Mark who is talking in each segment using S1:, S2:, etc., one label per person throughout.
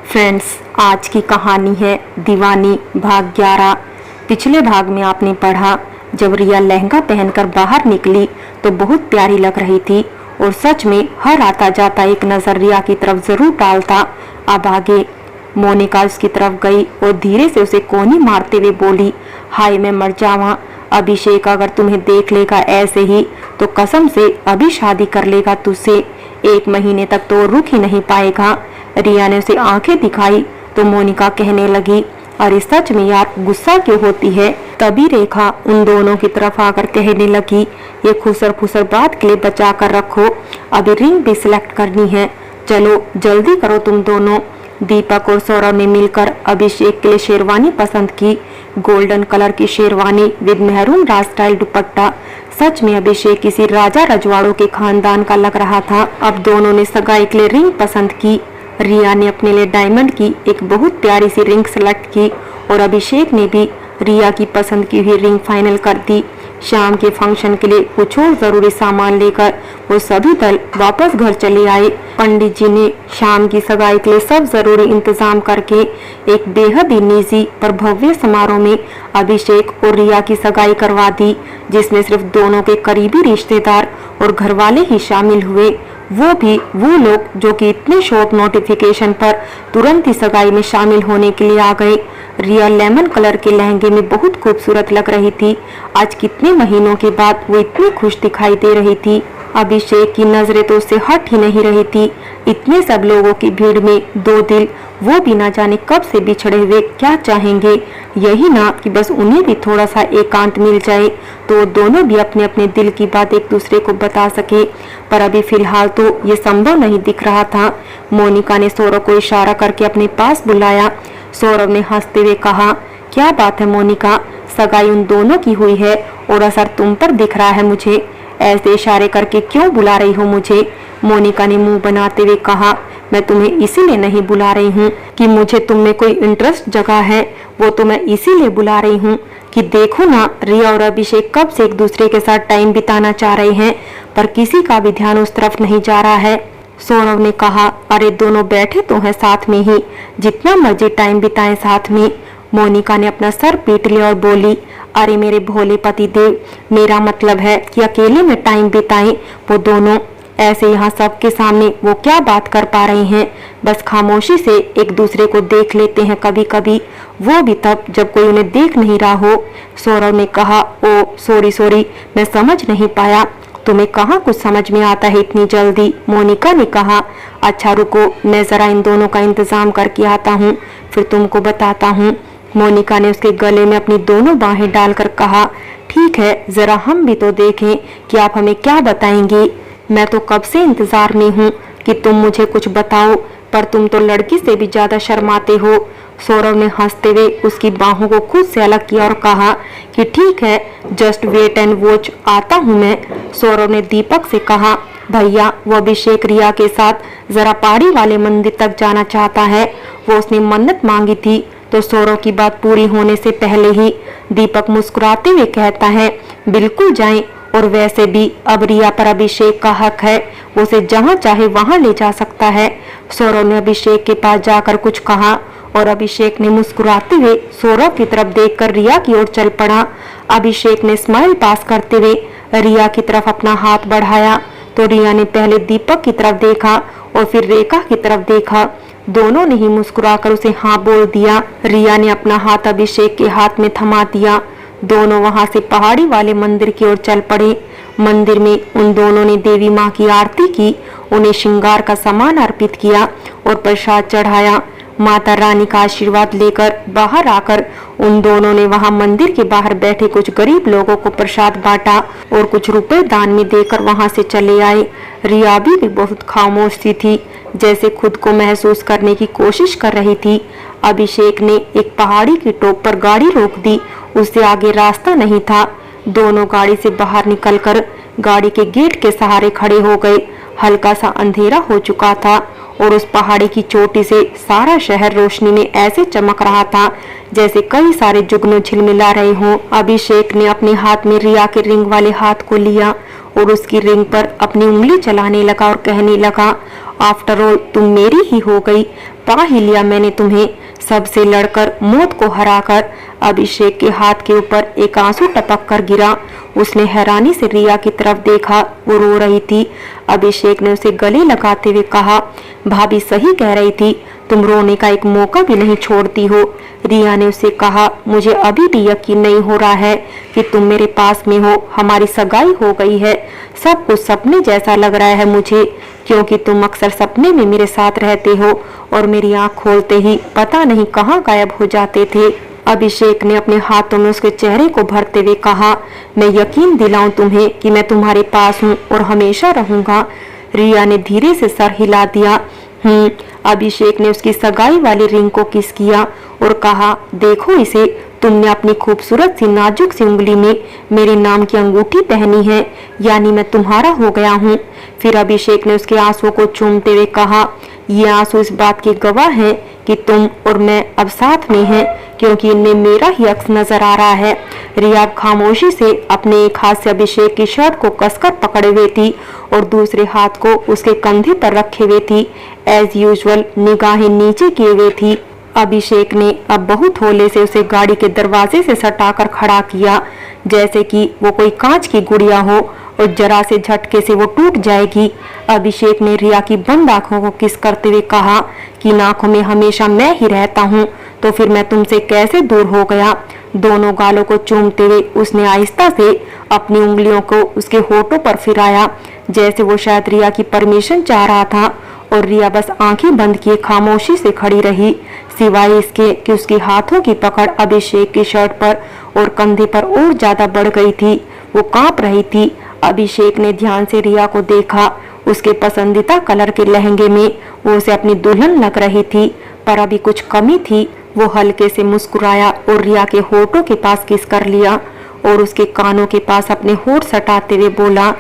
S1: Friends, आज की कहानी है दीवानी भाग 11। पिछले भाग में आपने पढ़ा जब रिया लहंगा पहनकर बाहर निकली तो बहुत प्यारी लग रही थी और सच में हर आता जाता एक नजर रिया की तरफ जरूर डालता। अब आगे मोनिका उसकी तरफ गई और धीरे से उसे कोनी मारते हुए बोली, हाय मैं मर जावा, अभिषेक अगर तुम्हें देख लेगा ऐसे ही तो कसम से अभी शादी कर लेगा तुझसे। 1 महीने तक तो रुक ही नहीं पाएगा। रिया ने उसे आंखें दिखाई तो मोनिका कहने लगी, अरे सच में यार गुस्सा क्यों होती है। तभी रेखा उन दोनों की तरफ आकर कहने लगी, ये खुसर फुसर बात के लिए बचा कर रखो, अभी रिंग भी सिलेक्ट करनी है, चलो जल्दी करो तुम दोनों। दीपक और सौरभ ने मिलकर अभिषेक के लिए शेरवानी पसंद की, गोल्डन कलर की sherwani with maroon Raj style dupatta. सच में अभिषेक किसी राजा रजवाड़ों के खानदान का लग रहा था। अब दोनों ने सगाई के लिए रिंग पसंद की। रिया ने अपने लिए डायमंड की एक बहुत प्यारी सी रिंग सेलेक्ट की और अभिषेक ने भी रिया की पसंद की हुई रिंग फाइनल कर दी। शाम के फंक्शन के लिए कुछ और जरूरी सामान लेकर वो सभी दल वापस घर चले आए। पंडित जी ने शाम की सगाई के लिए सब जरूरी इंतजाम करके एक बेहद ही निजी पर भव्य समारोह में अभिषेक और रिया की सगाई करवा दी, जिसमें सिर्फ दोनों के करीबी रिश्तेदार और घरवाले ही शामिल हुए। वो भी वो लोग जो कि इतने शॉर्ट नोटिफिकेशन पर तुरंत ही सगाई में शामिल होने के लिए आ गए। रिया लेमन कलर के लहंगे में बहुत खूबसूरत लग रही थी। आज कितने महीनों के बाद वो इतनी खुश दिखाई दे रही थी। अभिषेक की नजरें तो उससे हट ही नहीं रही थी। इतने सब लोगों की भीड़ में 2 दिल, वो भी ना जाने कब से बिछड़े हुए क्या चाहेंगे। यही ना कि बस उन्हें भी थोड़ा सा एकांत मिल जाए तो दोनों भी अपने अपने दिल की बात एक दूसरे को बता सके, पर अभी फिलहाल तो ये संभव नहीं दिख रहा था। मोनिका ने सौरभ को इशारा करके अपने पास बुलाया। सौरभ ने हंसते हुए कहा, क्या बात है मोनिका, सगाई उन दोनों की हुई है और असर तुम पर दिख रहा है मुझे, ऐसे इशारे करके क्यों बुला रही हो मुझे। मोनिका ने मुंह बनाते हुए कहा, मैं तुम्हें इसीलिए नहीं बुला रही हूँ कि मुझे तुम में कोई इंटरेस्ट जगा है, वो तो मैं इसीलिए बुला रही हूँ कि देखो ना रिया और अभिषेक कब से एक दूसरे के साथ टाइम बिताना चाह रहे हैं, पर किसी का भी ध्यान उस तरफ नहीं जा रहा है। सौरभ ने कहा, अरे दोनों बैठे तो हैं साथ में ही, जितना मर्जी टाइम बिताएं साथ में। मोनिका ने अपना सर पीट लिया और बोली, अरे मेरे भोले पति देव, मेरा मतलब है कि अकेले में टाइम बिताएं वो दोनों। ऐसे यहाँ सबके सामने वो क्या बात कर पा रहे हैं, बस खामोशी से एक दूसरे को देख लेते हैं कभी कभी, वो भी तब जब कोई उन्हें देख नहीं रहा हो। सौरभ ने कहा, ओ सॉरी मैं समझ नहीं पाया, तुम्हें कहाँ कुछ समझ में आता है इतनी जल्दी। मोनिका ने कहा, अच्छा रुको मैं जरा इन दोनों का इंतजाम करके आता हूँ, फिर तुमको बताता हूँ। मोनिका ने उसके गले में अपनी दोनों बाहें डालकर कहा, ठीक है जरा हम भी तो देखें कि आप हमें क्या बताएंगी। मैं तो कब से इंतजार में हूँ कि तुम मुझे कुछ बताओ, पर तुम तो लड़की से भी ज्यादा शर्माते हो। सौरभ ने हंसते हुए उसकी बाहों को खुद से अलग किया और कहा कि ठीक है, जस्ट वेट एंड वॉच, आता हूँ मैं। सौरभ ने दीपक से कहा, भैया वो अभिषेक रिया के साथ जरा पहाड़ी वाले मंदिर तक जाना चाहता है, वो उसने मन्नत मांगी थी। तो सौरभ की बात पूरी होने से पहले ही दीपक मुस्कुराते हुए कहता है, बिल्कुल जाएं, और वैसे भी अब रिया पर अभिषेक का हक है, वो उसे जहाँ चाहे वहाँ ले जा सकता है। सौरभ ने अभिषेक के पास जाकर कुछ कहा और अभिषेक ने मुस्कुराते हुए सौरभ की तरफ देखकर रिया की ओर चल पड़ा। अभिषेक ने स्माइल पास करते हुए रिया की तरफ अपना हाथ बढ़ाया तो रिया ने पहले दीपक की तरफ देखा और फिर रेखा की तरफ देखा। दोनों ने ही मुस्कुराकर उसे हाँ बोल दिया। रिया ने अपना हाथ अभिषेक के हाथ में थमा दिया। दोनों वहां से पहाड़ी वाले मंदिर की ओर चल पड़े। मंदिर में उन दोनों ने देवी माँ की आरती की, उन्हें श्रृंगार का सामान अर्पित किया और प्रसाद चढ़ाया। माता रानी का आशीर्वाद लेकर बाहर आकर उन दोनों ने वहां मंदिर के बाहर बैठे कुछ गरीब लोगों को प्रसाद बांटा और कुछ रुपए दान में देकर वहां से चले आए। रिया भी बहुत खामोश सी थी, जैसे खुद को महसूस करने की कोशिश कर रही थी। अभिषेक ने एक पहाड़ी की टॉप पर गाड़ी रोक दी, उससे आगे रास्ता नहीं था। दोनों गाड़ी से बाहर निकलकर गाड़ी के गेट के सहारे खड़े हो गए। हल्का सा अंधेरा हो चुका था और उस पहाड़ी की चोटी से सारा शहर रोशनी में ऐसे चमक रहा था जैसे कई सारे जुगनू झिलमिला रहे हों। अभिषेक ने अपने हाथ में रिया के रिंग वाले हाथ को लिया और उसकी रिंग पर अपनी उंगली चलाने लगा और कहने लगा, आफ्टर ऑल तुम मेरी ही हो गई, पा ही लिया मैंने तुम्हें, सबसे लड़कर मौत को हराकर। अभिषेक के हाथ के ऊपर एक आंसू टपक कर गिरा। उसने हैरानी से रिया की तरफ देखा, वो रो रही थी। अभिषेक ने उसे गले लगाते हुए कहा, भाभी सही कह रही थी, तुम रोने का एक मौका भी नहीं छोड़ती हो। रिया ने उसे कहा, मुझे अभी भी यकीन नहीं हो रहा है कि तुम मेरे पास में हो, हमारी सगाई हो गई है। सब कुछ सपने जैसा लग रहा है मुझे, क्योंकि तुम अक्सर सपने में मेरे साथ रहते हो और मेरी आंख खोलते ही पता नहीं कहाँ गायब हो जाते थे। अभिषेक ने अपने हाथों में उसके चेहरे को भरते हुए कहा, मैं यकीन दिलाऊं तुम्हें कि मैं तुम्हारे पास हूँ और हमेशा रहूंगा। रिया ने धीरे से सर हिला दिया। अभिषेक ने उसकी सगाई वाली रिंग को किस किया और कहा, देखो इसे, तुमने अपनी खूबसूरत सी नाजुक सी उंगली में मेरे नाम की अंगूठी पहनी है, यानी मैं तुम्हारा हो गया हूँ। फिर अभिषेक ने उसके आंसुओं को चूमते हुए कहा, ये आंसू इस बात के गवाह हैं कि तुम और मैं अब साथ में हैं, क्योंकि इनमें मेरा ही अक्स नजर आ रहा है। रिया खामोशी से अपने एक हाथ से अभिषेक की शर्ट को कसकर पकड़े हुए थी और दूसरे हाथ को उसके कंधे पर रखे हुए थी। एज यूजुअल निगाहें नीचे किए हुए थी। अभिषेक ने अब बहुत हौले से उसे गाड़ी के दरवाजे से सटाकर खड़ा किया, जैसे कि वो कोई कांच की गुड़िया हो और जरा से झटके से वो टूट जाएगी। अभिषेक ने रिया की बंद आंखों को किस करते हुए कहा कि आंखों में हमेशा मैं ही रहता हूँ, तो फिर मैं तुमसे कैसे दूर हो गया। दोनों गालों को चूमते हुए उसने आहिस्ता से अपनी उंगलियों को उसके होठों पर फिराया, जैसे वो शायद रिया की परमिशन चाह रहा था। और रिया बस आंखें बंद किए खामोशी से खड़ी रही, सिवाय इसके कि उसके हाथों की पकड़ अभिषेक की शर्ट पर और कंधे पर और ज्यादा बढ़ गई थी। वो कांप रही थी। अभिषेक ने ध्यान से रिया को देखा। उसके पसंदीदा कलर के लहंगे में वो उसे अपनी दुल्हन लग रही थी, पर अभी कुछ कमी थी। वो हल्के से मुस्कुराया और रिया के होठों के पास किस कर लिया और उसके कानों के पास अपने होठ सटाते हुए बोला,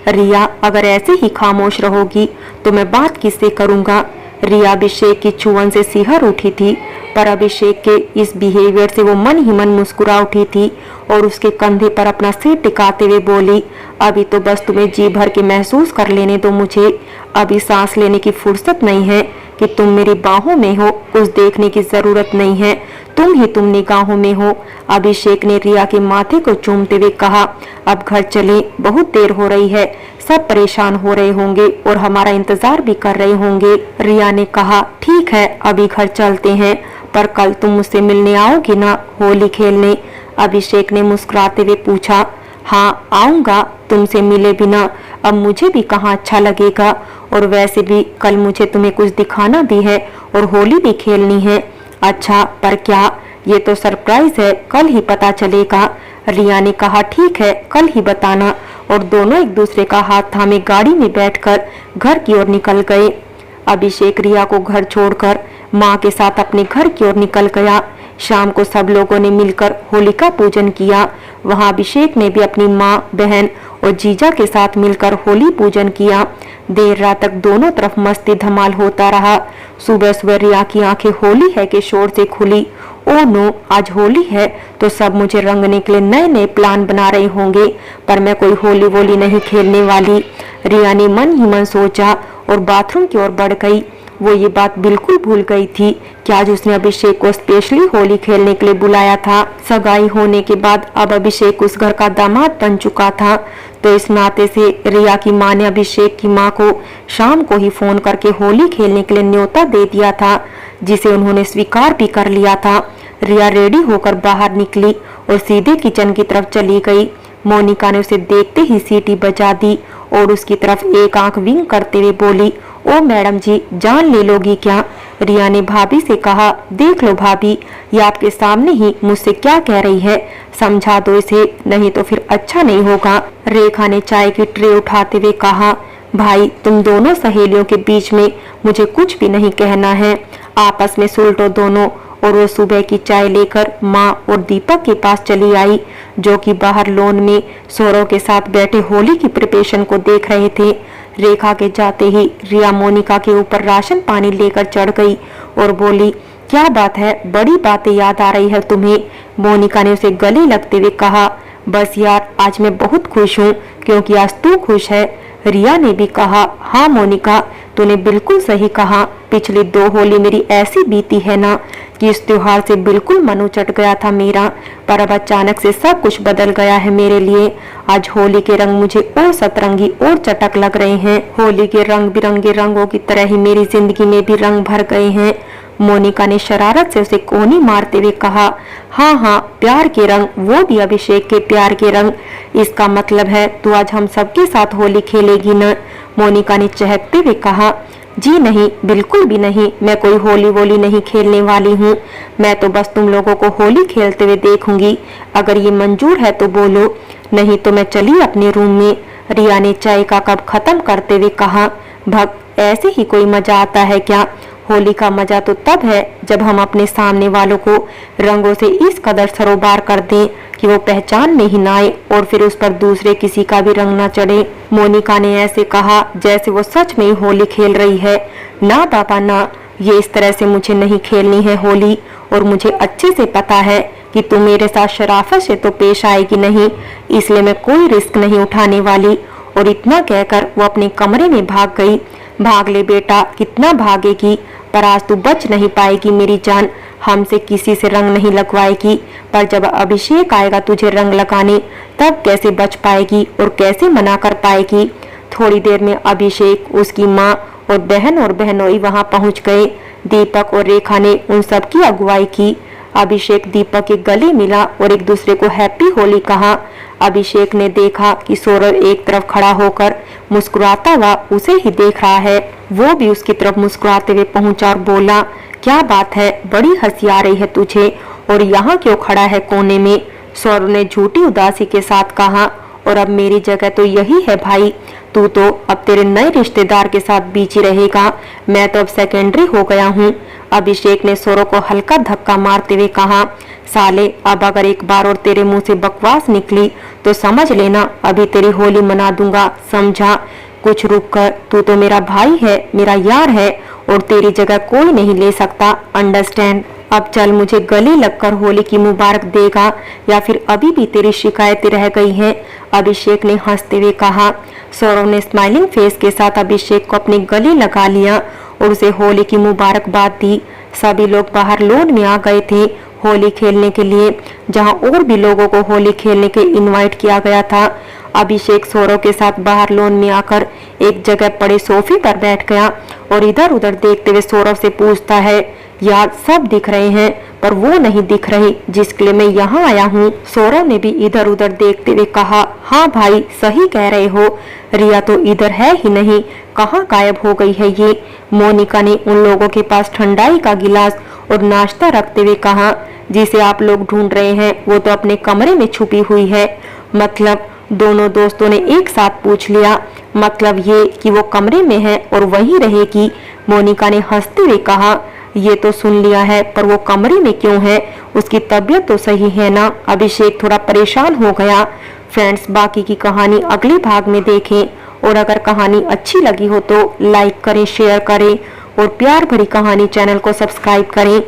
S1: रिया अगर ऐसे ही खामोश रहोगी तो मैं बात किससे करूंगा। रिया अभिषेक की छुअन से सिहर उठी थी, पर अभिषेक के इस बिहेवियर से वो मन ही मन मुस्कुरा उठी थी और उसके कंधे पर अपना सिर टिकाते हुए बोली, अभी तो बस तुम्हें जी भर के महसूस कर लेने दो मुझे, अभी सांस लेने की फुर्सत नहीं है कि तुम मेरी बाहों में हो, कुछ देखने की जरूरत नहीं है, तुम ही तुम निगाहों में हो। अभिषेक ने रिया के माथे को चूमते हुए कहा, अब घर चले, बहुत देर हो रही है, सब परेशान हो रहे होंगे और हमारा इंतजार भी कर रहे होंगे। रिया ने कहा, ठीक है अभी घर चलते हैं, पर कल तुम मुझसे मिलने आओगी ना, होली खेलने। अभिषेक ने मुस्कुराते हुए पूछा, हाँ आऊंगा, तुमसे मिले बिना अब मुझे भी कहाँ अच्छा लगेगा, और वैसे भी कल मुझे तुम्हें कुछ दिखाना भी है और होली भी खेलनी है। अच्छा पर क्या, ये तो सरप्राइज है, कल ही पता चलेगा। रिया ने कहा, ठीक है कल ही बताना, और दोनों एक दूसरे का हाथ थामे गाड़ी में बैठकर घर की ओर निकल गए। अभिषेक रिया को घर छोड़कर माँ के साथ अपने घर की ओर निकल गया। शाम को सब लोगों ने मिलकर होलिका पूजन किया। वहां अभिषेक ने भी अपनी माँ, बहन और जीजा के साथ मिलकर होली पूजन किया। देर रात तक दोनों तरफ मस्ती धमाल होता रहा। सुबह सुबह रिया की आंखें होली है के शोर से खुली। ओ नो, आज होली है तो सब मुझे रंगने के लिए नए नए प्लान बना रहे होंगे, पर मैं कोई होली वोली नहीं खेलने वाली। रिया ने मन ही मन सोचा और बाथरूम की ओर बढ़ गई। वो ये बात बिल्कुल भूल गई थी कि आज उसने अभिषेक को स्पेशली होली खेलने के लिए बुलाया था। सगाई होने के बाद अब अभिषेक उस घर का दामाद बन चुका था, तो इस नाते से रिया की माँ ने अभिषेक की माँ को शाम को ही फोन करके होली खेलने के लिए न्योता दे दिया था, जिसे उन्होंने स्वीकार भी कर लिया था। रिया रेडी होकर बाहर निकली और सीधे किचन की तरफ चली गई। मोनिका ने उसे देखते ही सीटी बजा दी और उसकी तरफ एक आंख विंग करते हुए बोली, ओ मैडम जी, जान ले लोगी क्या। रिया ने भाभी से कहा, देख लो भाभी, ये आपके सामने ही मुझसे क्या कह रही है, समझा दो इसे, नहीं तो फिर अच्छा नहीं होगा। रेखा ने चाय की ट्रे उठाते हुए कहा, भाई तुम दोनों सहेलियों के बीच में मुझे कुछ भी नहीं कहना है, आपस में सुलटो दोनों। और वो सुबह की चाय लेकर माँ और दीपक के पास चली आई, जो कि बाहर लॉन में सौरव के साथ बैठे होली की प्रिपरेशन को देख रहे थे। रेखा के जाते ही रिया मोनिका के ऊपर राशन पानी लेकर चढ़ गई और बोली, क्या बात है, बड़ी बातें याद आ रही है तुम्हें। मोनिका ने उसे गले लगते हुए कहा, बस यार आज मैं बहुत खुश हूँ क्योंकि आज तू खुश है। रिया ने भी कहा, हाँ मोनिका, तूने बिल्कुल सही कहा। पिछली 2 होली मेरी ऐसी बीती है ना कि इस त्योहार से बिल्कुल मन उचट गया था मेरा, पर अब अचानक से सब कुछ बदल गया है मेरे लिए। आज होली के रंग मुझे और सतरंगी और चटक लग रहे हैं। होली के रंग बिरंगे रंगों की तरह ही मेरी जिंदगी में भी रंग भर गए हैं। मोनिका ने शरारत से उसे कोहनी मारते हुए कहा, हाँ हाँ, प्यार के रंग, वो भी अभिषेक के प्यार के रंग। इसका मतलब है तू आज हम सबके साथ होली खेलेगी न? मोनिका ने चहकते हुए कहा, जी नहीं, बिल्कुल भी नहीं, मैं कोई होली वोली नहीं खेलने वाली हूँ। मैं तो बस तुम लोगों को होली खेलते हुए देखूंगी। अगर ये मंजूर है तो बोलो, नहीं तो मैं चली अपने रूम में। रिया ने चाय का कप खत्म करते हुए कहा, भग, ऐसे ही कोई मजा आता है क्या? होली का मजा तो तब है जब हम अपने सामने वालों को रंगों से इस कदर सरोबार कर दें कि वो पहचान में ही ना आए और फिर उस पर दूसरे किसी का भी रंग ना चढ़े। मोनिका ने ऐसे कहा जैसे वो सच में ही होली खेल रही है। ना पापा ना, ये इस तरह से मुझे नहीं खेलनी है होली, और मुझे अच्छे से पता है कि तू मेरे साथ शराफत से तो पेश आएगी नहीं, इसलिए मैं कोई रिस्क नहीं उठाने वाली। और इतना कहकर वो अपने कमरे में भाग गई। भाग ले बेटा, कितना भागेगी, पर आज तू बच नहीं पाएगी मेरी जान। हमसे किसी से रंग नहीं लगवाएगी, पर जब अभिषेक आएगा तुझे रंग लगाने, तब कैसे बच पाएगी और कैसे मना कर पाएगी। थोड़ी देर में अभिषेक, उसकी माँ और बहनोई वहां पहुंच गए। दीपक और रेखा ने उन सब की अगुवाई की। अभिषेक दीपक के गले मिला और एक दूसरे को हैप्पी होली कहा। अभिषेक ने देखा कि सौरव एक तरफ खड़ा होकर मुस्कुराता हुआ उसे ही देख रहा है। वो भी उसकी तरफ मुस्कुराते हुए पहुंचा और बोला, क्या बात है, बड़ी हंसी आ रही है तुझे, और यहाँ क्यों खड़ा है कोने में? सौरव ने झूठी उदासी के साथ कहा, और अब मेरी जगह तो यही है भाई, तू तो अब तेरे नए रिश्तेदार के साथ बिजी रहेगा, मैं तो अब सेकेंडरी हो गया हूँ। अभिषेक ने सौरव को हल्का धक्का मारते हुए कहा, साले, अब अगर एक बार और तेरे मुंह से बकवास निकली तो समझ लेना अभी तेरी होली मना दूंगा, समझा? कुछ रुक कर, तू तो मेरा भाई है, मेरा यार है, और तेरी जगह कोई नहीं ले सकता, अंडरस्टैंड? अब चल, मुझे गले लगकर होली की मुबारक देगा या फिर अभी भी तेरी शिकायतें रह गई हैं? अभिषेक ने हंसते हुए कहा। सौरव ने स्माइलिंग फेस के साथ अभिषेक को अपने गले लगा लिया और उसे होली की मुबारकबाद दी। सभी लोग बाहर लॉन में आ गए थे होली खेलने के लिए, जहां और भी लोगों को होली खेलने के इनवाइट किया गया था। अभिषेक सौरव के साथ बाहर लॉन में आकर एक जगह पड़े सोफे पर बैठ गया और इधर उधर देखते हुए सौरव से पूछता है, यार सब दिख रहे हैं पर वो नहीं दिख रही जिसके लिए मैं यहाँ आया हूँ। सौरव ने भी इधर उधर देखते हुए कहा, हाँ भाई, सही कह रहे हो, रिया तो इधर है ही नहीं, कहाँ गायब हो गई है ये? मोनिका ने उन लोगों के पास ठंडाई का गिलास और नाश्ता रखते हुए कहा, जिसे आप लोग ढूंढ रहे हैं वो तो अपने कमरे में छुपी हुई है। मतलब? दोनों दोस्तों ने एक साथ पूछ लिया। मतलब ये कि वो कमरे में है और वहीं रहेगी, मोनिका ने हंसते हुए कहा। ये तो सुन लिया है, पर वो कमरे में क्यों है? उसकी तबीयत तो सही है ना? अभिषेक थोड़ा परेशान हो गया। फ्रेंड्स, बाकी की कहानी अगले भाग में देखें, और अगर कहानी अच्छी लगी हो तो लाइक करें, शेयर करें, और प्यार भरी कहानी चैनल को सब्सक्राइब करें।